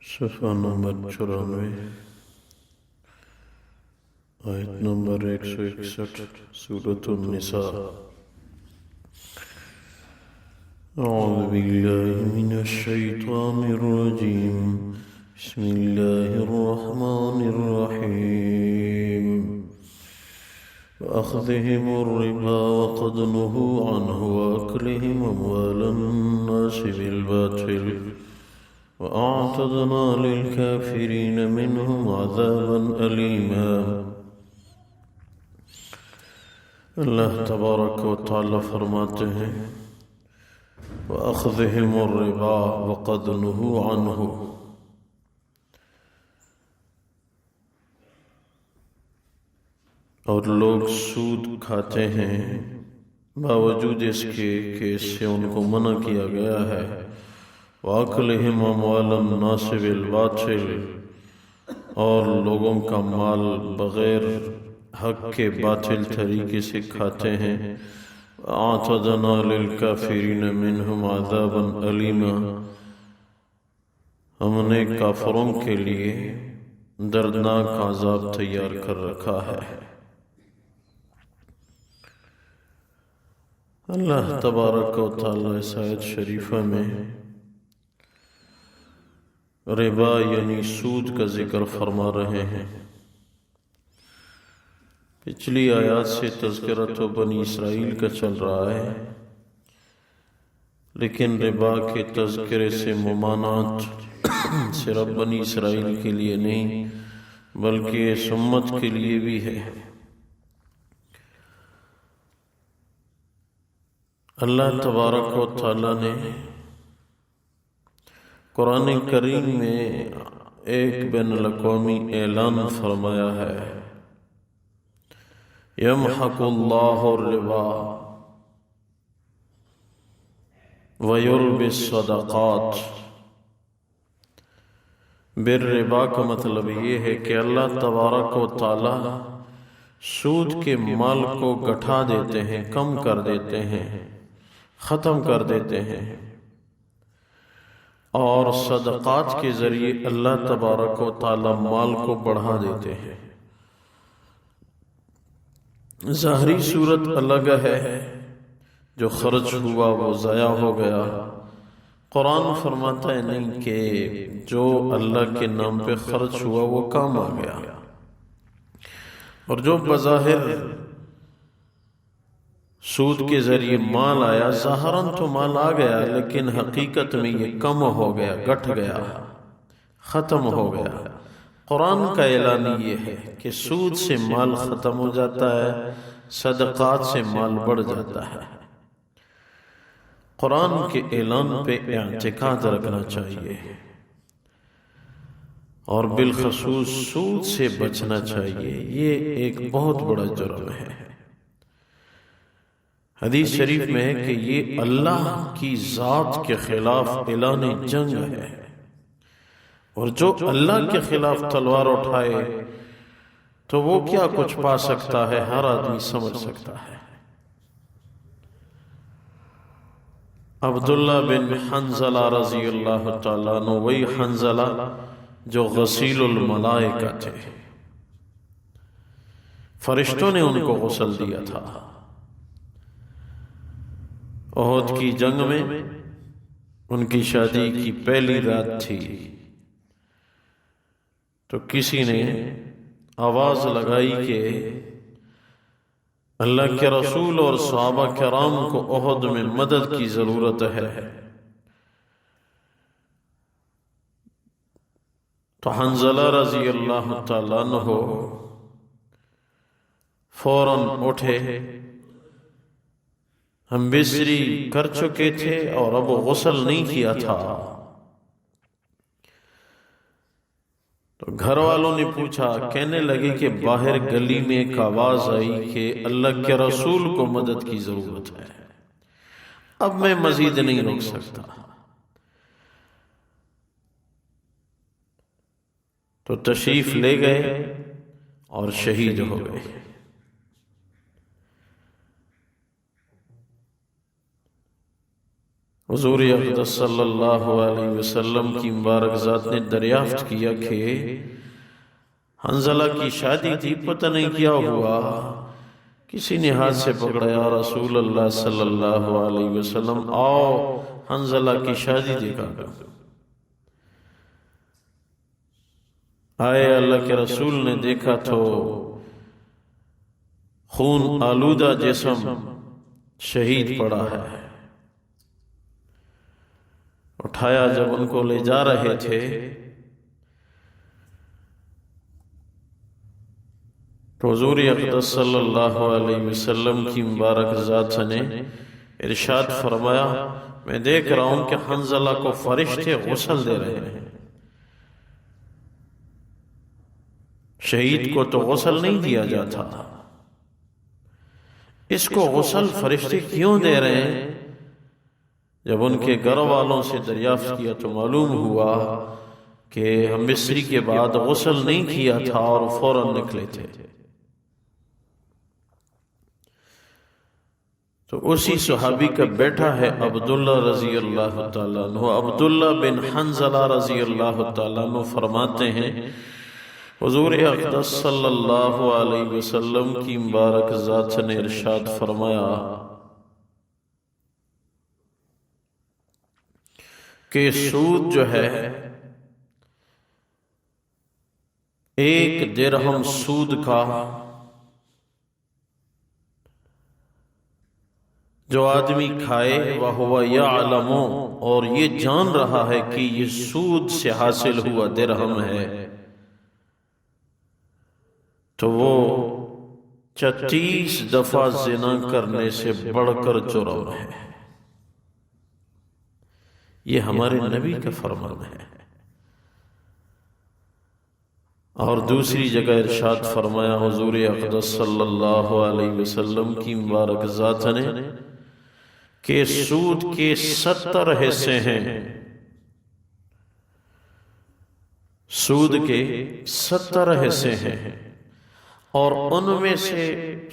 صفحہ نمبر 94 آیت نمبر 161 سورة النساء۔ اعوذ باللہ من الشیطان الرجیم، بسم اللہ الرحمن الرحیم۔ وأخذهم الربا وقد نهوا عنه وأكلهم أموال الناس بالباطل وأعتدنا للكافرين منهم عذابا أليما۔ اللہ تبارک و تعالی فرماتے ہیں وأخذهم الربا وقد نهوا عنه، اور لوگ سود کھاتے ہیں باوجود اس کے کہ اس سے ان کو منع کیا گیا ہے۔ وَأَكْلِهِمْ أَمْوَالَ النَّاسِ بِالْبَاطِلِ، اور لوگوں کا مال بغیر حق کے باطل طریقے سے کھاتے ہیں۔ وَأَعْتَدْنَا لِلْكَافِرِينَ مِنْهُمْ عَذَابًا أَلِيمًا، ہم نے کافروں کے لیے دردناک عذاب تیار کر رکھا ہے۔ اللہ تبارک و تعالی اس آیت شریفہ میں ربا یعنی سود کا ذکر فرما رہے ہیں۔ پچھلی آیات سے تذکرہ تو بنی اسرائیل کا چل رہا ہے، لیکن ربا کے تذکرے سے ممانعت صرف بنی اسرائیل کے لیے نہیں بلکہ اس امت کے لیے بھی ہے۔ اللہ تبارک و تعالی نے قرآن کریم میں ایک بین الاقوامی اعلان فرمایا ہے، یمحق اللہ الربا ویربی الصدقات۔ بالربا کا مطلب یہ ہے کہ اللہ تبارک و تعالی سود کے مال کو گٹھا دیتے ہیں، کم کر دیتے ہیں، ختم کر دیتے ہیں، اور صدقات کے ذریعے اللہ تبارک و تعالی مال کو بڑھا دیتے ہیں۔ ظاہری صورت الگ ہے، جو خرچ ہوا وہ ضائع ہو گیا۔ قرآن فرماتا ہے نہیں کہ جو اللہ کے نام پہ خرچ ہوا وہ کام آ گیا، اور جو بظاہر سود کے ذریعے مال آیا، ظاہراً تو مال آ گیا لیکن حقیقت میں یہ کم ہو گیا، گھٹ گیا، ختم ہو گیا۔ قرآن کا اعلان یہ ہے کہ سود سے مال ختم ہو جاتا ہے، صدقات سے مال بڑھ جاتا ہے۔ قرآن کے اعلان پہ اعتقاد رکھنا چاہیے، اور بالخصوص سود سے بچنا چاہیے۔ یہ ایک بہت بڑا جرم ہے۔ حدیث شریف میں ہے کہ یہ اللہ کی ذات کے خلاف اعلان جنگ ہے، اور جو اللہ کے خلاف تلوار اٹھائے تو وہ کیا کچھ پا سکتا ہے، ہر آدمی سمجھ سکتا ہے۔ عبداللہ بن حنظلہ رضی اللہ تعالیٰ عنہ، وہی حنظلہ جو غسیل الملائکہ تھے، فرشتوں نے ان کو غسل دیا تھا۔ احد کی جنگ میں ان کی شادی کی پہلی رات تھی، تو کسی نے آواز لگائی کہ اللہ کے رسول اور صحابہ کرام کو احد میں مدد کی ضرورت ہے۔ تو حنظلہ رضی اللہ تعالیٰ عنہ فوراً اٹھے، ہم بستری کر چکے تھے اور اب غسل نہیں کیا تھا۔ تو گھر والوں نے پوچھا، کہنے لگے کہ باہر گلی میں ایک آواز آئی کہ اللہ کے رسول کو مدد کی ضرورت ہے، اب میں مزید نہیں روک سکتا۔ تو تشریف لے گئے اور شہید ہو گئے۔ حضور اقدس صلی اللہ علیہ وسلم کی مبارک ذات نے دریافت کیا کہ حنظلہ کی شادی تھی، پتہ نہیں کیا ہوا، کسی نے ہاتھ سے پکڑا، یا رسول اللہ صلی اللہ علیہ وسلم آؤ حنظلہ کی شادی دیکھا گا۔ آئے اللہ کے رسول نے دیکھا تو خون آلودہ جسم شہید پڑا ہے۔ اٹھایا جب ان کو لے جا رہے تھے تو حضور اقدس صلی اللہ علیہ وسلم کی مبارک ذات نے ارشاد فرمایا، میں دیکھ رہا ہوں کہ حنظلہ کو فرشتے غسل دے رہے ہیں۔ شہید کو تو غسل نہیں دیا جاتا، اس کو غسل فرشتے کیوں دے رہے ہیں؟ جب ان کے گھر والوں سے دریافت کیا تو معلوم ہوا کہ ہم مصری کے بعد غسل نہیں کیا تھا اور فوراً نکلے تھے۔ تو اسی صحابی کا بیٹا ہے عبداللہ رضی اللہ تعالیٰ عنہ، عبداللہ بن حنظلہ رضی اللہ تعالیٰ عنہ فرماتے ہیں حضور اقدس صلی اللہ علیہ وسلم کی مبارک ذات نے ارشاد فرمایا کہ سود جو ہے، ایک درہم سود کا جو آدمی کھائے وَهُوَ يَعْلَمُ، اور یہ جان رہا ہے کہ یہ سود سے حاصل ہوا درہم ہے، تو وہ 36 دفعہ زنا کرنے سے بڑھ کر جرم ہے۔ یہ ہمارے نبی کا فرمان ہے۔ اور دوسری جگہ ارشاد فرمایا حضور اقدس صلی اللہ علیہ وسلم کی مبارک ذات نے کہ سود کے 70 حصے ہیں، سود کے 70 حصے ہیں، اور ان میں سے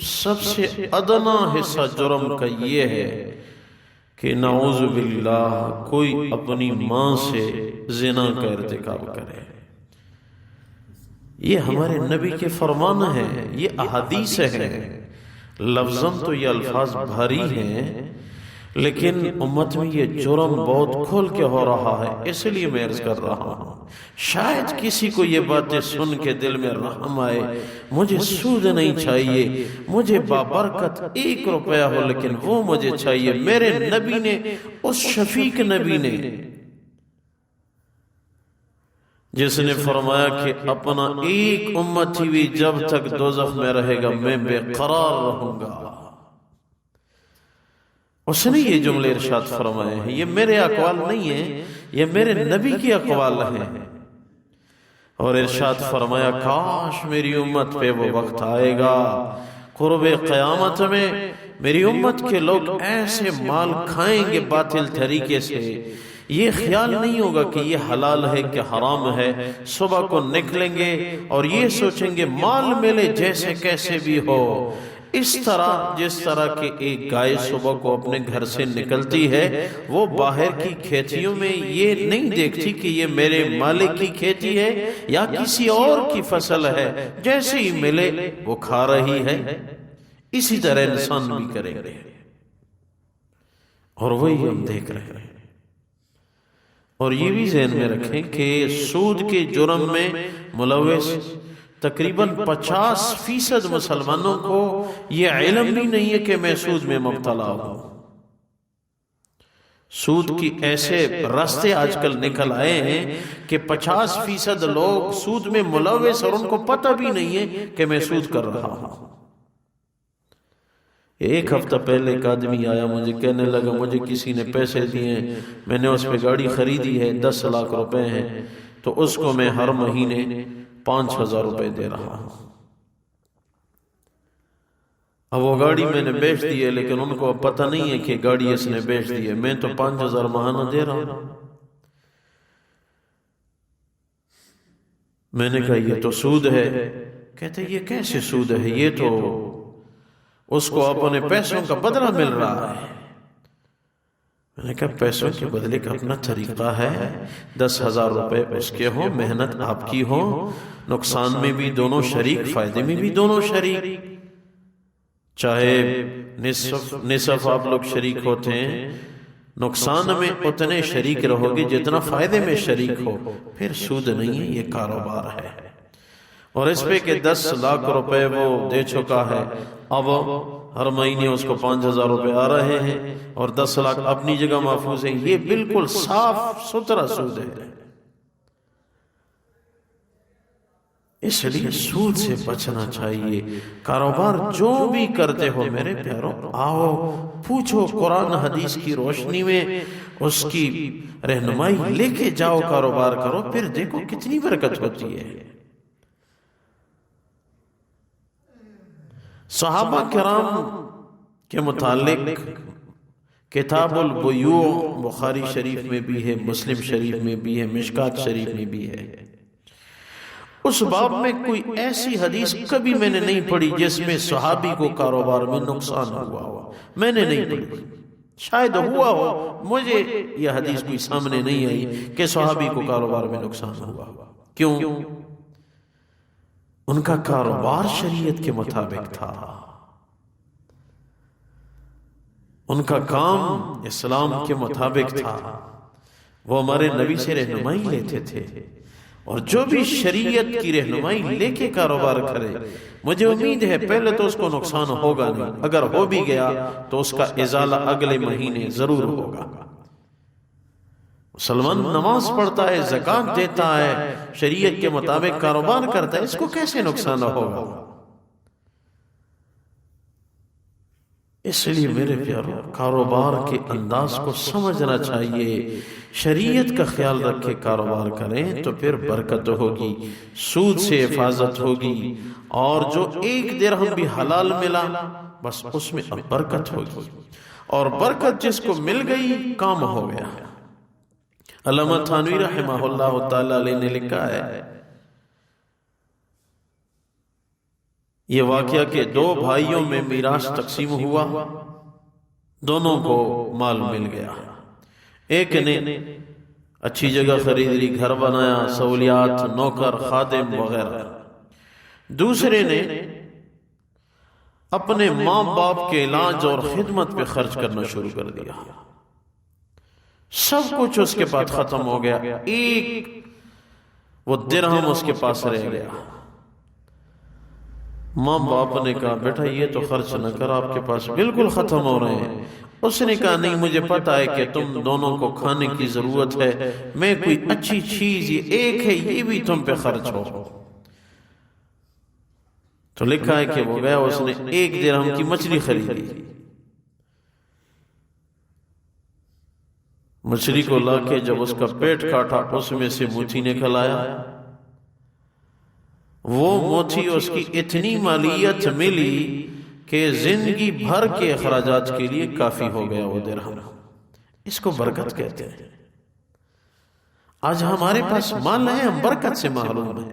سب سے ادنا حصہ جرم کا یہ ہے کہ نعوذ باللہ کوئی اپنی ماں سے زنا کا ارتکاب کرے۔ یہ ہمارے نبی کے فرمان ہیں، یہ احادیث ہیں۔ لفظاً تو یہ الفاظ بھاری ہیں، لیکن امت میں یہ جرم بہت کھول کے ہو رہا ہے، اس لیے میں عرض کر رہا ہوں۔ شاید کسی کو یہ باتیں سن کے دل میں رحم آئے، مجھے سود نہیں چاہیے، مجھے بابرکت 1 روپیہ ہو لیکن وہ مجھے چاہیے۔ میرے نبی نے، اس شفیق نبی نے جس نے فرمایا کہ اپنا ایک امتی بھی جب تک دوزخ میں رہے گا میں بے قرار رہوں گا، اس نے یہ جملے ارشاد فرمائے ہیں۔ یہ میرے اقوال نہیں ہیں، یہ میرے نبی کی اقوال ہیں۔ اور ارشاد فرمایا کاش میری امت پہ وہ وقت آئے گا قرب قیامت میں میری امت کے لوگ ایسے مال کھائیں گے باطل طریقے سے، یہ خیال نہیں ہوگا کہ یہ حلال ہے کہ حرام ہے۔ صبح کو نکلیں گے اور یہ سوچیں گے مال ملے جیسے کیسے بھی ہو، اس طرح جس طرح کہ ایک گائے صبح کو اپنے گھر سے نکلتی ہے، وہ باہر کی کھیتیوں میں یہ نہیں دیکھتی کہ یہ میرے مالک کی کھیتی ہے یا کسی اور کی فصل ہے، جیسے ہی ملے وہ کھا رہی ہے۔ اسی طرح انسان بھی کریں گے، اور وہی ہم دیکھ رہے ہیں۔ اور یہ بھی ذہن میں رکھیں کہ سود کے جرم میں ملوث تقریباً 50% مسلمانوں کو یہ علم بھی نہیں ہے کہ میں سود میں مبتلا ہوں۔ سود کی ایسے راستے آج کل نکل آئے ہیں کہ 50% لوگ سود میں ملوث اور ان کو پتہ بھی نہیں ہے کہ میں سود کر رہا ہوں۔ ایک ہفتہ پہلے ایک آدمی آیا، مجھے کہنے لگا مجھے کسی نے پیسے دیے، میں نے اس پہ گاڑی خریدی ہے، 10 لاکھ روپے ہیں، تو اس کو میں ہر مہینے 5,000 روپے دے رہا ہوں۔ اب وہ گاڑی میں نے بیچ دی ہے، لیکن ان کو پتہ نہیں ہے کہ گاڑی اس نے بیچ دی ہے، میں تو 5,000 ماہانہ دے رہا ہوں۔ میں نے کہا یہ تو سود ہے۔ کہتے یہ کیسے سود ہے، یہ تو اس کو اپنے پیسوں کا بدلہ مل رہا ہے۔ میں نے کہا پیسوں کے بدلے کا اپنا طریقہ ہے، 10,000 روپے اس کے ہوں، محنت آپ کی ہو، نقصان میں بھی دونوں شریک، فائدے میں بھی دونوں شریک، چاہے نصف آپ لوگ شریک ہوتے ہیں، نقصان میں اتنے شریک رہو گے جتنا فائدے میں شریک ہو، پھر سود نہیں ہے، یہ کاروبار ہے۔ اور اس پہ کہ 10 لاکھ روپے وہ دے چکا ہے، اب ہر مہینے اس کو 5,000 روپے آ رہے ہیں اور 10 لاکھ اپنی جگہ محفوظ ہے، یہ بالکل صاف ستھرا سود ہے۔ اس لیے سود سے بچنا چاہیے۔ کاروبار جو بھی کرتے ہو میرے پیاروں، آؤ پوچھو، قرآن حدیث کی روشنی میں اس کی رہنمائی لے کے جاؤ، کاروبار کرو، پھر دیکھو کتنی برکت ہوتی ہے۔ صحابہ کرام کے متعلق کتاب البیوع بخاری شریف میں بھی ہے، مسلم شریف میں بھی ہے، مشکات شریف میں بھی ہے۔ اس باب میں کوئی ایسی حدیث کبھی میں نے نہیں پڑھی جس میں صحابی کو کاروبار میں نقصان ہوا ہو، میں نے نہیں پڑھی، شاید ہوا ہو، مجھے یہ حدیث کوئی سامنے نہیں آئی کہ صحابی کو کاروبار میں نقصان ہوا۔ کیوں؟ ان کا کاروبار شریعت کے مطابق تھا، ان کا کام اسلام کے مطابق تھا، وہ ہمارے نبی سے رہنمائی لیتے تھے، اور جو بھی شریعت کی رہنمائی لے کے کاروبار کرے، مجھے امید ہے پہلے تو اس کو نقصان ہوگا نہیں، اگر ہو بھی گیا تو اس کا ازالہ اگلے مہینے ضرور ہوگا۔ مسلمان نماز پڑھتا ہے، زکوٰۃ دیتا ہے، شریعت کے مطابق کاروبار کرتا ہے، اس کو کیسے نقصان ہوگا؟ اس لیے میرے پیارو، کاروبار کے انداز کو سمجھنا چاہیے، شریعت کا خیال رکھ کے کاروبار کریں تو پھر برکت ہوگی، سود سے حفاظت ہوگی، اور جو 1 درہم بھی حلال ملا بس اس میں اب برکت ہوگی، اور برکت جس کو مل گئی کام ہو گیا۔ علامہ تھانوی رحمہ اللہ تعالی علیہ نے لکھا ہے، یہ واقعہ کہ 2 بھائیوں میں میراث تقسیم ہوا، دونوں کو مال مل گیا، ایک نے اچھی جگہ خرید لی، گھر بنایا، سہولیات، نوکر، خادم وغیرہ، دوسرے نے اپنے ماں باپ کے علاج اور خدمت پہ خرچ کرنا شروع کر دیا، سب کچھ اس کے پاس ختم ہو گیا، ایک وہ درہم اس کے پاس رہ گیا۔ ماں باپ نے کہا بیٹا یہ تو خرچ نہ کر، آپ کے پاس بالکل ختم ہو رہے ہیں۔ اس نے کہا نہیں، مجھے پتا ہے کہ تم دونوں کو کھانے کی ضرورت ہے، میں کوئی اچھی چیز، یہ ایک ہے، یہ بھی تم پہ خرچ ہو۔ تو لکھا ہے کہ وہ گیا، اس نے 1 درہم کی مچھلی خریدی، مچھلی کو لا کے جب اس کا پیٹ کاٹا، اس میں سے موتی نکل آیا، وہ موتی اس کی اتنی مالیت ملی کہ زندگی بھر کے اخراجات کے لیے کافی ہو گیا وہ درہم۔ اس کو برکت کہتے ہیں۔ آج ہمارے پاس مال ہے، ہم برکت سے محروم ہیں،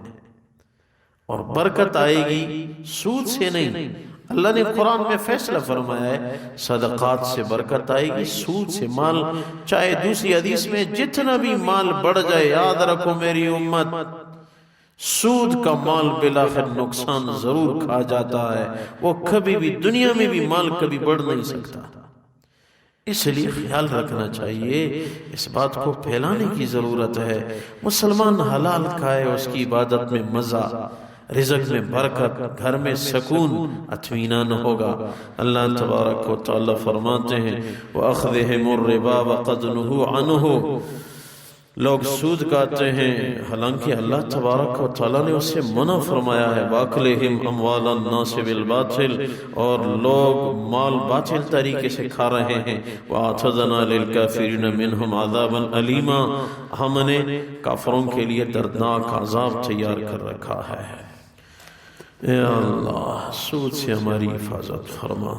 اور برکت آئے گی سود سے نہیں۔ اللہ نے قرآن میں فیصلہ فرمایا ہے صدقات سے برکت آئے گی، سود سے مال، چاہے دوسری حدیث میں جتنا بھی مال بڑھ جائے، یاد رکھو میری امت، سود کا مال بالآخر نقصان ضرور کھا جاتا ہے، وہ کبھی بھی دنیا میں بھی مال کبھی بڑھ نہیں سکتا۔ اس لیے خیال رکھنا چاہیے، اس بات کو پھیلانے کی ضرورت ہے۔ مسلمان حلال کھائے، اس کی عبادت میں مزہ، رزق میں برکت، گھر میں سکون، اطمینان ہوگا۔ اللہ تبارک و تعالی فرماتے ہیں وَأَخْذِهِمُ الرِّبَا وَقَدْ نُهُوا عَنْهُ، لوگ سود کھاتے ہیں حالانکہ اللہ تبارک و تعالیٰ نے اسے منع فرمایا ہے، وَأَكْلِهِمْ أَمْوَالَ النَّاسِ بِالْبَاطِلِ، اور لوگ مال باطل طریقے سے کھا رہے ہیں، وَأَعْتَدْنَا لِلْكَافِرِينَ مِنْهُمْ عَذَابًا أَلِيمًا، ہم نے کافروں کے لیے دردناک عذاب تیار کر رکھا ہے۔ اے اللہ سود سے ہماری حفاظت فرما،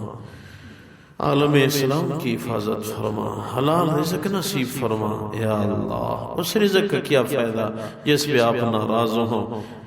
عالم اسلام کی حفاظت فرما، حلال رزق نصیب فرما۔ یا اللہ اس رزق کا کیا فائدہ جس پہ آپ ناراض ہو،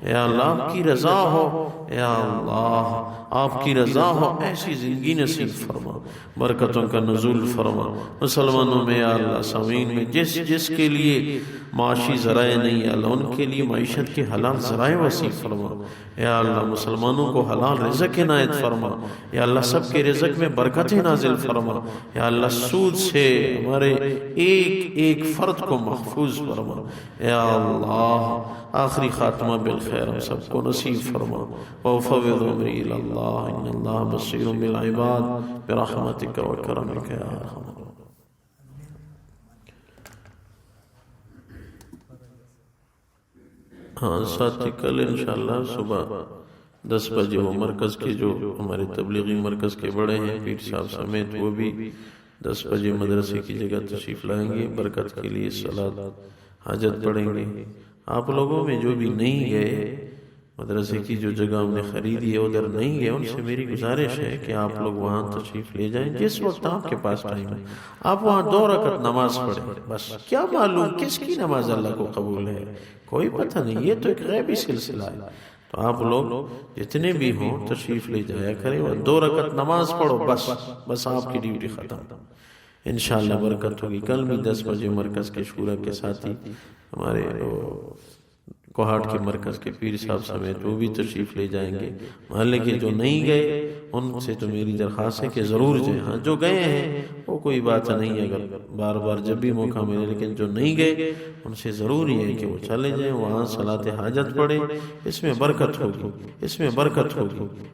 یا اللہ آپ کی رضا ہو، یا اللہ آپ کی رضا ہو ایسی زندگی نصیب فرما، برکتوں کا نزول فرما مسلمانوں میں یا اللہ، سامعین میں جس جس کے لیے معاشی ذرائع نہیں یا اللہ ان کے لیے معیشت کے حلال ذرائع وسیع فرما یا اللہ، مسلمانوں کو حلال رزق عنایت فرما یا اللہ، سب کے رزق میں برکتیں نازل فرما یا اللہ، سود سے ہمارے ایک ایک فرد کو محفوظ فرما یا اللہ، آخری خاتمہ بالخیر ہم سب کو نصیب فرما، وافوض امری الی اللہ ان اللہ بصیر بالعباد برحمتک و کرمک یا ارحم الراحمین۔ ہاں ساتھی، کل انشاءاللہ صبح 10 بجے وہ مرکز کے جو ہمارے تبلیغی مرکز کے بڑے ہیں پیر صاحب سمیت، وہ بھی 10 بجے مدرسے کی جگہ تشریف لائیں گے، برکت کے لیے صلاۃ حاجت پڑھیں گے۔ آپ لوگوں میں جو بھی نہیں گئے مدرسے کی جو جگہ ہم نے خریدی ہے ادھر نہیں گئے، ان سے میری گزارش ہے کہ آپ لوگ وہاں تشریف لے جائیں جس وقت آپ کے پاس ٹائم ہے، آپ وہاں 2 رکعت نماز پڑھیں، بس کیا معلوم کس کی نماز اللہ کو قبول ہے، کوئی پتہ نہیں، یہ تو ایک غیبی سلسلہ ہے۔ تو آپ لوگ جتنے بھی ہوں تشریف لے جایا کریں اور 2 رکعت نماز پڑھو، بس آپ کی ڈیوٹی ختم، انشاءاللہ برکت ہوگی۔ کل بھی 10 بجے مرکز کے شورا کے ساتھی ہمارے کوہاٹ کے مرکز کے پیر صاحب سمیت وہ بھی تشریف لے جائیں گے۔ محلے کے جو نہیں گئے ان سے تو میری درخواست ہے کہ ضرور جائیں، ہاں جو گئے ہیں وہ کوئی بات نہیں ہے، اگر بار بار جب بھی موقع ملے، لیکن جو نہیں گئے ان سے ضروری ہے کہ وہ چلے جائیں، وہاں صلاۃ حاجت پڑھیں، اس میں برکت ہوگی، اس میں برکت ہوگی۔